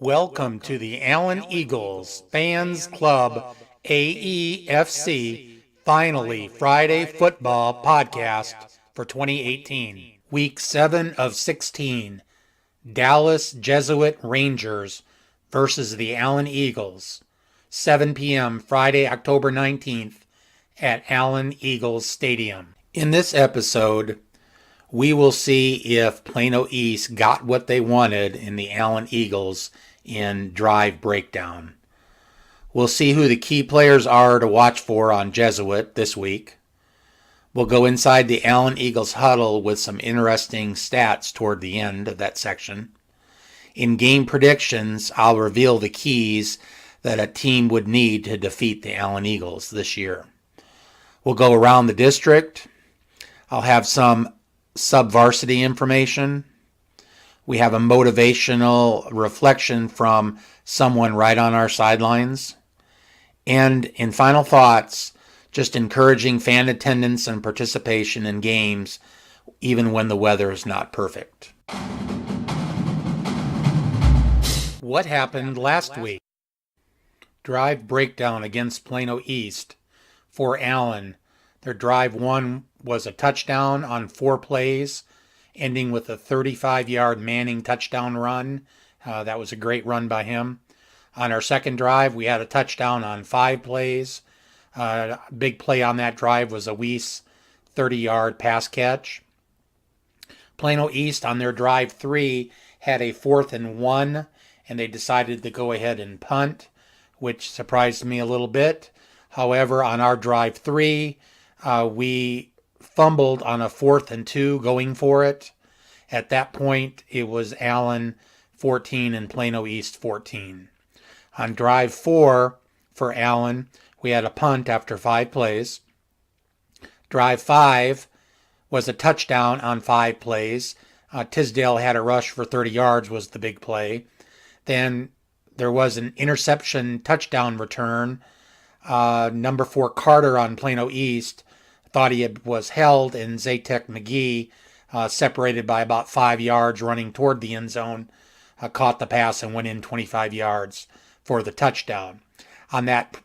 Welcome to the Allen Eagles Fans Club AEFC Finally Friday Football Podcast for 2018. Week 7 of 16. Dallas Jesuit Rangers versus the Allen Eagles. 7 p.m. Friday, October 19th at Allen Eagles Stadium. In this episode, we will see if Plano East got what they wanted in the Allen Eagles in drive breakdown. We'll see who the key players are to watch for on Jesuit this week. We'll go inside the Allen Eagles huddle with some interesting stats toward the end of that section. In game predictions, I'll reveal the keys that a team would need to defeat the Allen Eagles this year. We'll go around the district. I'll have some sub-varsity information. We have a motivational reflection from someone right on our sidelines. And in final thoughts, just encouraging fan attendance and participation in games, even when the weather is not perfect. What happened last week? Drive breakdown against Plano East for Allen. Their drive 1 was a touchdown on 4 plays, ending with a 35-yard Manning touchdown run. That was a great run by him. On our second drive, we had a touchdown on 5 plays. Big play on that drive was a Weiss 30-yard pass catch. Plano East on their drive 3 had a 4th and 1, and they decided to go ahead and punt, which surprised me a little bit. However, on our drive 3, we fumbled on a 4th and 2 going for it. At that point, it was Allen 14 and Plano East 14. On drive 4 for Allen, we had a punt after 5 plays. Drive 5 was a touchdown on 5 plays. Tisdale had a rush for 30 yards was the big play. Then there was an interception touchdown return. Number 4 Carter on Plano East thought he was held, and Zatek McGee, separated by about 5 yards running toward the end zone, caught the pass and went in 25 yards for the touchdown. On that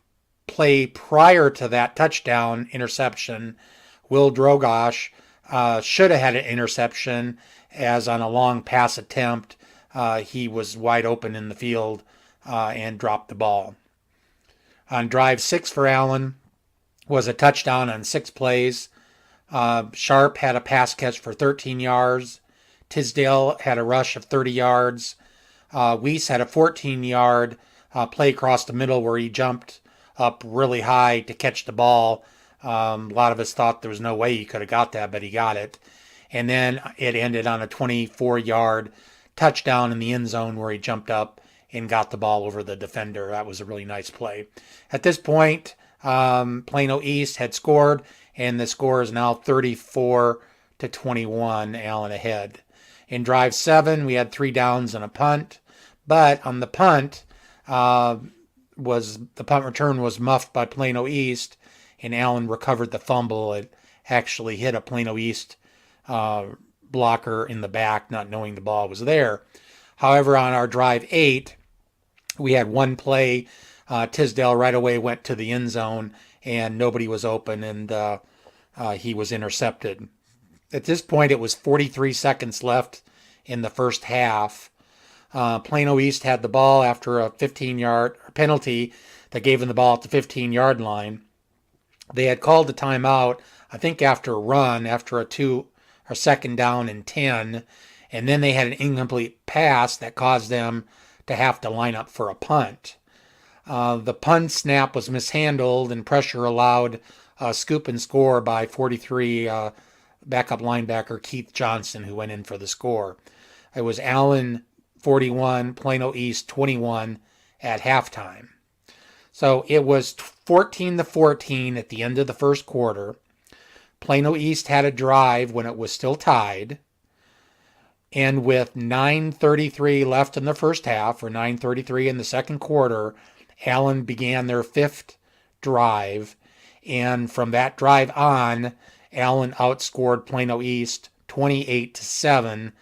play prior to that touchdown interception, Will Drogosh should have had an interception, as on a long pass attempt, he was wide open in the field and dropped the ball. On drive 6 for Allen was a touchdown on 6 plays. Sharp had a pass catch for 13 yards. Tisdale had a rush of 30 yards. Weiss had a 14-yard play across the middle where he jumped up really high to catch the ball. A lot of us thought there was no way he could have got that, but he got it. And then it ended on a 24-yard touchdown in the end zone where he jumped up and got the ball over the defender. That was a really nice play. At this point, Plano East had scored, and the score is now 34-21, Allen ahead. In drive 7, we had 3 downs and a punt, but on the punt, the punt return was muffed by Plano East, and Allen recovered the fumble. It actually hit a Plano East blocker in the back, not knowing the ball was there. However, on our drive 8, we had 1 play. Tisdale right away went to the end zone, and nobody was open, and he was intercepted. At this point, it was 43 seconds left in the first half. Plano East had the ball after a 15-yard penalty that gave them the ball at the 15-yard line. They had called the timeout, I think after a run, after a 2nd down and 10, and then they had an incomplete pass that caused them to have to line up for a punt. The punt snap was mishandled, and pressure allowed a scoop and score by 43 backup linebacker Keith Johnson, who went in for the score. It was Allen 41, Plano East 21 at halftime. So it was 14-14 at the end of the first quarter. Plano East had a drive when it was still tied. And with 9:33 left in the first half, or 9:33 in the second quarter, Allen began their 5th drive. And from that drive on, Allen outscored Plano East 28-7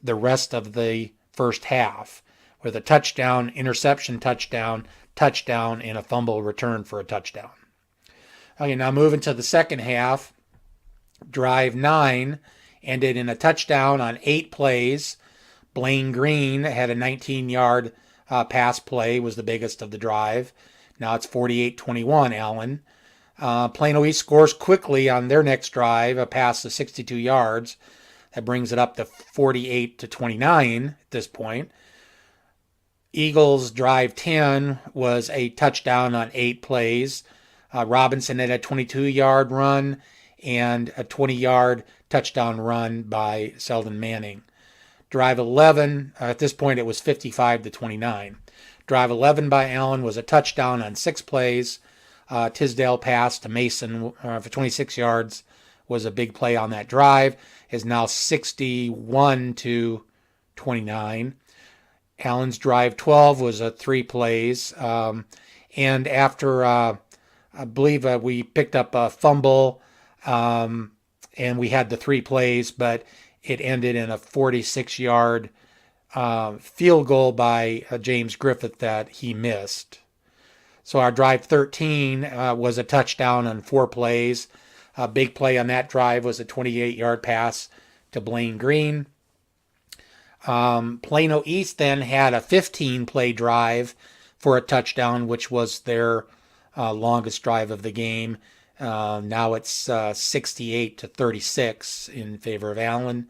the rest of the first half. with a touchdown, interception, touchdown, touchdown, and a fumble return for a touchdown. Okay, now moving to the second half. Drive 9 ended in a touchdown on 8 plays. Blaine Green had a 19-yard pass play, was the biggest of the drive. Now it's 48-21, Allen. Plano East scores quickly on their next drive, a pass of 62 yards. That brings it up to 48-29 at this point. Eagles drive 10 was a touchdown on 8 plays. Robinson had a 22-yard run and a 20-yard touchdown run by Sheldon Manning. Drive 11, at this point it was 55-29. Drive 11 by Allen was a touchdown on 6 plays. Tisdale pass to Mason for 26 yards was a big play on that drive. Is now 61-29. Allen's drive 12 was a 3 plays. And after, I believe we picked up a fumble, and we had the 3 plays, but it ended in a 46-yard field goal by James Griffith that he missed. So our drive 13 was a touchdown on 4 plays. A big play on that drive was a 28-yard pass to Blaine Green. Plano East then had a 15-play drive for a touchdown, which was their longest drive of the game. Now it's 68-36 in favor of Allen.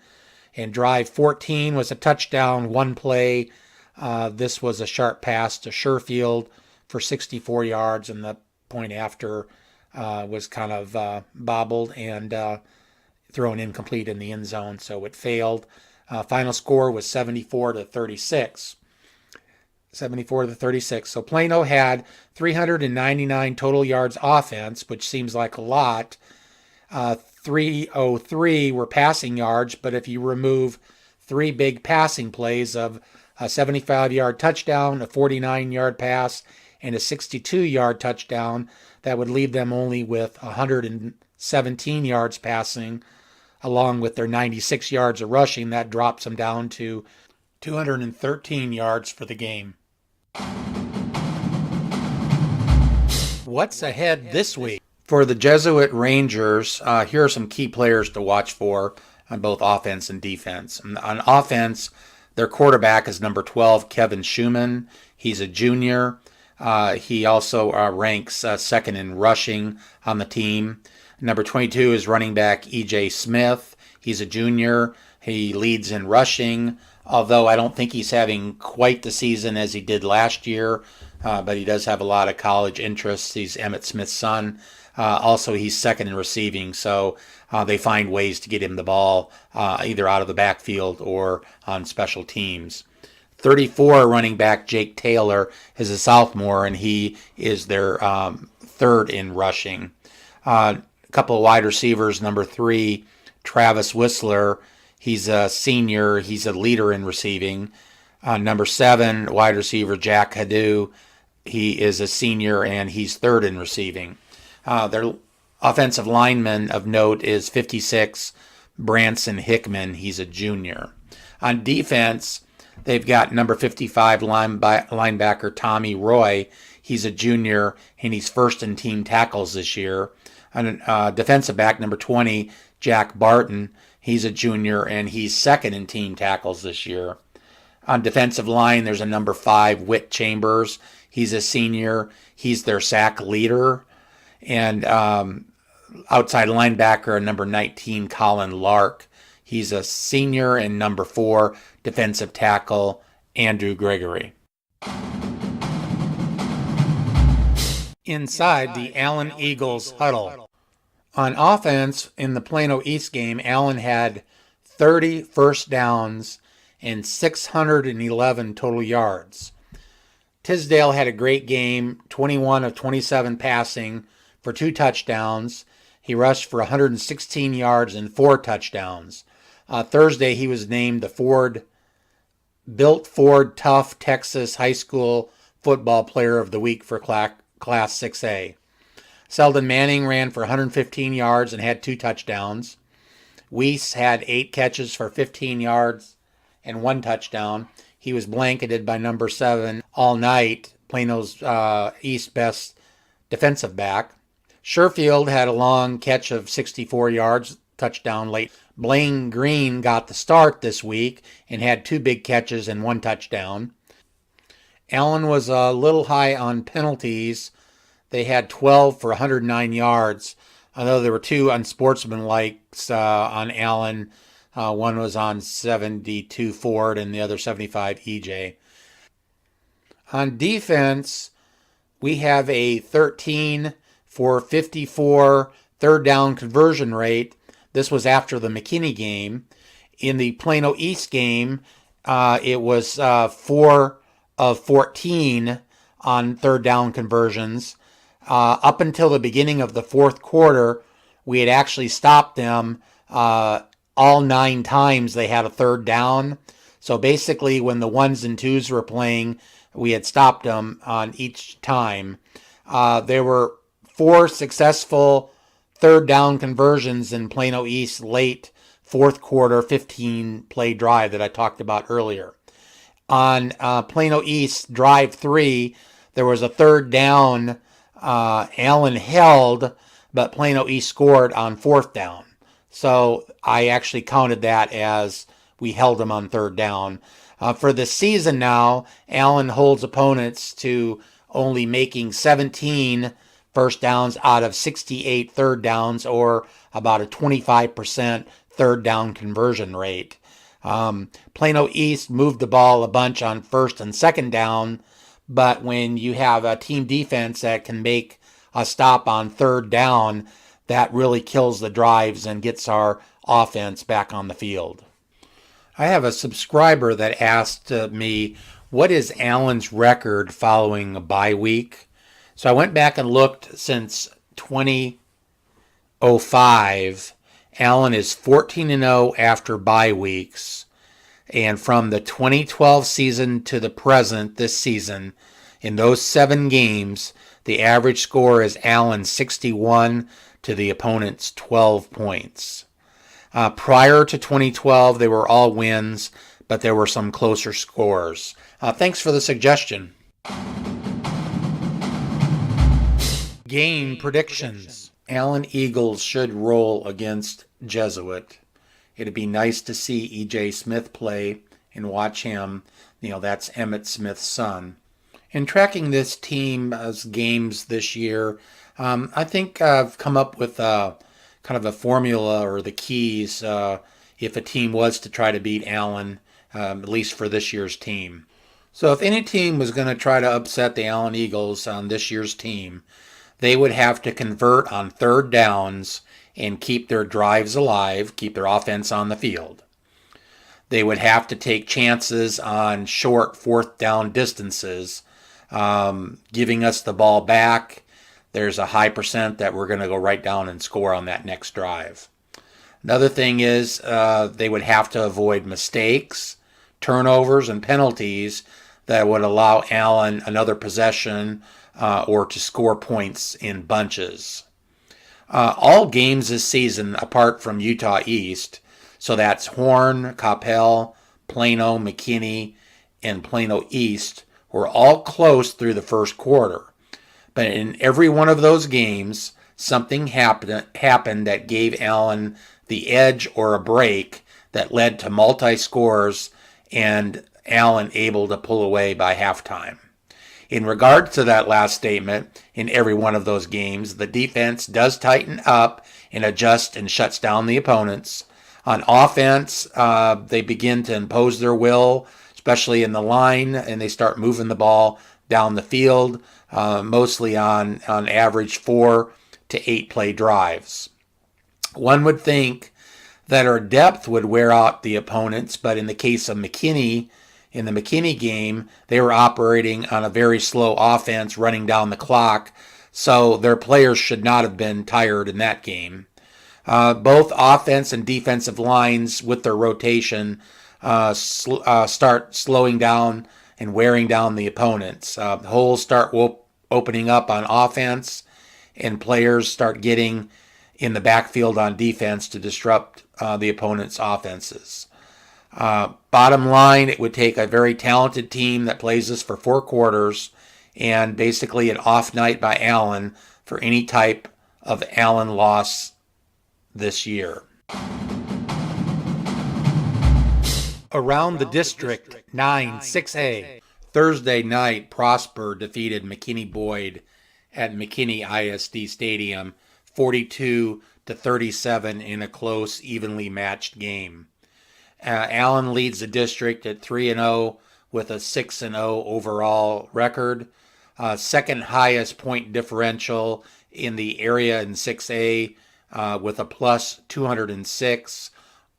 And drive 14 was a touchdown, 1 play. This was a sharp pass to Sherfield for 64 yards, and the point after was kind of bobbled and thrown incomplete in the end zone, so it failed. Final score was 74-36. 74-36. So Plano had 399 total yards offense, which seems like a lot. 303 were passing yards, but if you remove 3 big passing plays of a 75-yard touchdown, a 49-yard pass, and a 62-yard touchdown, that would leave them only with 117 yards passing, along with their 96 yards of rushing. That drops them down to 213 yards for the game. What's ahead this week? For the Jesuit Rangers, here are some key players to watch for on both offense and defense. On offense, their quarterback is number 12, Kevin Schumann. He's a junior. He also ranks second in rushing on the team. Number 22 is running back E.J. Smith. He's a junior. He leads in rushing, although I don't think he's having quite the season as he did last year, but he does have a lot of college interests. He's Emmitt Smith's son. Also, he's second in receiving, so they find ways to get him the ball either out of the backfield or on special teams. 34 running back Jake Taylor is a sophomore, and he is their third in rushing. A couple of wide receivers, number 3, Travis Whistler. He's a senior. He's a leader in receiving. Number 7, wide receiver Jack Hadou. He is a senior, and he's third in receiving. Their offensive lineman of note is 56, Branson Hickman. He's a junior. On defense, they've got number 55 linebacker Tommy Roy. He's a junior, and he's first in team tackles this year. And defensive back number 20, Jack Barton. He's a junior, and he's second in team tackles this year. On defensive line, there's a number 5, Whit Chambers. He's a senior. He's their sack leader. And outside linebacker, number 19, Colin Lark. He's a senior. And number 4, defensive tackle, Andrew Gregory. Inside the Allen Eagles huddle. On offense, in the Plano East game, Allen had 30 first downs and 611 total yards. Tisdale had a great game, 21 of 27 passing for 2 touchdowns. He rushed for 116 yards and 4 touchdowns. Thursday, he was named the Built Ford Tough Texas High School Football Player of the Week for Class 6A. Sheldon Manning ran for 115 yards and had 2 touchdowns. Weiss had 8 catches for 15 yards and 1 touchdown. He was blanketed by number 7 all night, Plano's East best defensive back. Sherfield had a long catch of 64 yards, touchdown late. Blaine Green got the start this week and had 2 big catches and 1 touchdown. Allen was a little high on penalties. They had 12 for 109 yards, although there were 2 unsportsmanlikes on Allen. One was on 72 Ford and the other 75 EJ. On defense, we have a 13 for 54 third down conversion rate. This was after the McKinney game. In the Plano East game, it was 4 of 14 on third down conversions. Up until the beginning of the fourth quarter, we had actually stopped them all 9 times they had a third down. So basically, when the 1s and 2s were playing, we had stopped them on each time. There were 4 successful third down conversions in Plano East late fourth quarter 15-play drive that I talked about earlier. On Plano East drive 3, there was a third down. Allen held, but Plano East scored on fourth down. So I actually counted that as we held them on third down. For the season now, Allen holds opponents to only making 17 first downs out of 68 third downs, or about a 25% third down conversion rate. Plano East moved the ball a bunch on first and second down, but when you have a team defense that can make a stop on third down, that really kills the drives and gets our offense back on the field. I have a subscriber that asked me, what is Allen's record following a bye week? So I went back and looked. Since 2005, Allen is 14-0 after bye weeks. And from the 2012 season to the present, this season, in those 7 games, the average score is Allen 61 to the opponent's 12 points. Prior to 2012, they were all wins, but there were some closer scores. Thanks for the suggestion. Game predictions. Allen Eagles should roll against Jesuit. It'd be nice to see E.J. Smith play and watch him. That's Emmitt Smith's son. In tracking this team's games this year, I think I've come up with kind of a formula or the keys if a team was to try to beat Allen, at least for this year's team. So if any team was going to try to upset the Allen Eagles on this year's team, they would have to convert on third downs and keep their drives alive, keep their offense on the field. They would have to take chances on short fourth down distances, giving us the ball back. There's a high percent that we're going to go right down and score on that next drive. Another thing is they would have to avoid mistakes, turnovers, and penalties that would allow Allen another possession or to score points in bunches. All games this season, apart from Utah East, so that's Horn, Coppell, Plano, McKinney, and Plano East, were all close through the first quarter. But in every one of those games, something happened that gave Allen the edge or a break that led to multi-scores and Allen able to pull away by halftime. In regard to that last statement, in every one of those games, the defense does tighten up and adjust and shuts down the opponents. On offense, they begin to impose their will, especially in the line, and they start moving the ball down the field, mostly on average 4 to 8 play drives. One would think that our depth would wear out the opponents, but in the case of McKinney, in the McKinney game, they were operating on a very slow offense, running down the clock, so their players should not have been tired in that game. Both offense and defensive lines, with their rotation, start slowing down and wearing down the opponents. Holes start opening up on offense, and players start getting in the backfield on defense to disrupt the opponent's offenses. Bottom line, it would take a very talented team that plays this for 4 quarters and basically an off night by Allen for any type of Allen loss this year. Around the district, 9-6A. Thursday night, Prosper defeated McKinney-Boyd at McKinney ISD Stadium 42-37 in a close, evenly matched game. Allen leads the district at 3-0 with a 6-0 overall record. Second highest point differential in the area in 6A with a plus 206.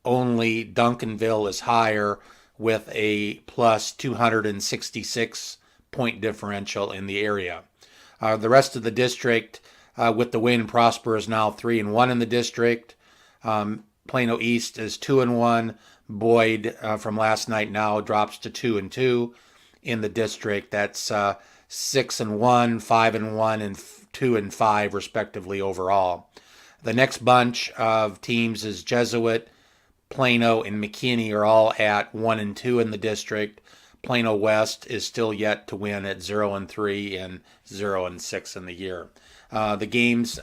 Only Duncanville is higher with a plus 266 point differential in the area. The rest of the district, with the win, Prosper is now 3-1 in the district. Plano East is 2-1. Boyd from last night now drops to 2-2 in the district. That's 6-1, 5-1, and 2-5 respectively overall. The next bunch of teams is Jesuit, Plano, and McKinney are all at 1-2 in the district. Plano West is still yet to win at 0-3 and 0-6 in the year. The games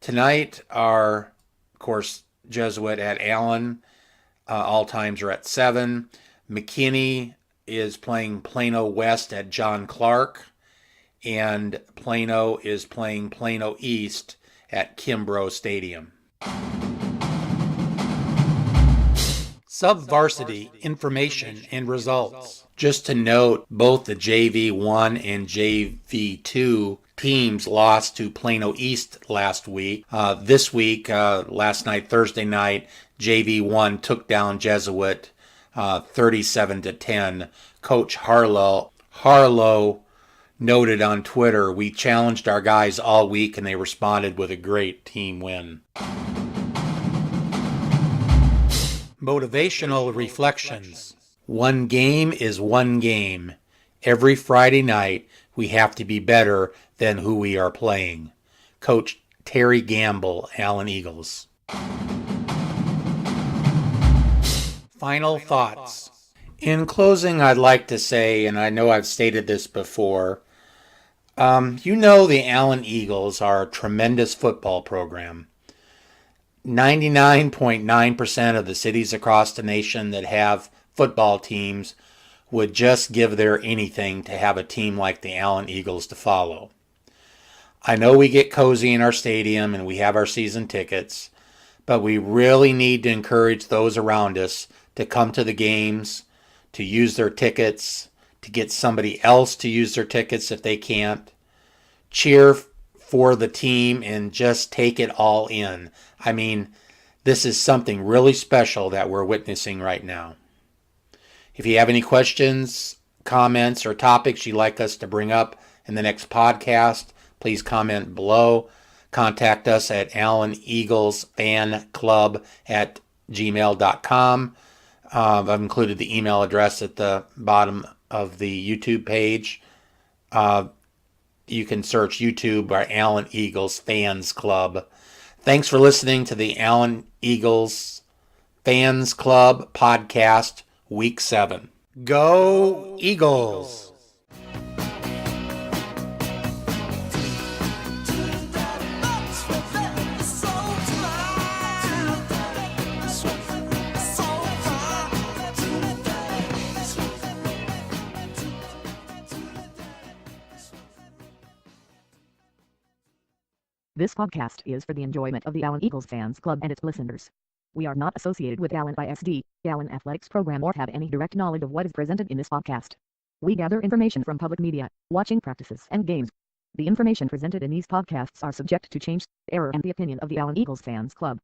tonight are, of course, Jesuit at Allen. All times are at 7. McKinney is playing Plano West at John Clark, and Plano is playing Plano East at Kimbrough Stadium. Sub-Varsity information and results. Just to note, both the JV1 and JV2 teams lost to Plano East last week. This week, last night, Thursday night, JV1 took down Jesuit 37-10. Coach Harlow noted on Twitter, "We challenged our guys all week and they responded with a great team win." Motivational reflections. One game is one game. Every Friday night, we have to be better than who we are playing. Coach Terry Gamble, Allen Eagles. Final thoughts. In closing, I'd like to say, and I know I've stated this before, the Allen Eagles are a tremendous football program. 99.9% of the cities across the nation that have football teams would just give their anything to have a team like the Allen Eagles to follow. I know we get cozy in our stadium and we have our season tickets, but we really need to encourage those around us to come to the games, to use their tickets, to get somebody else to use their tickets if they can't. Cheer for the team and just take it all in. I mean, this is something really special that we're witnessing right now. If you have any questions, comments, or topics you'd like us to bring up in the next podcast, please comment below. Contact us at alleneaglesfanclub@gmail.com. I've included the email address at the bottom of the YouTube page. You can search YouTube by Allen Eagles Fans Club. Thanks for listening to the Allen Eagles Fans Club podcast, Week 7. Go Eagles! This podcast is for the enjoyment of the Allen Eagles Fans Club and its listeners. We are not associated with Allen ISD, Allen Athletics Program, or have any direct knowledge of what is presented in this podcast. We gather information from public media, watching practices and games. The information presented in these podcasts are subject to change, error, and the opinion of the Allen Eagles Fans Club.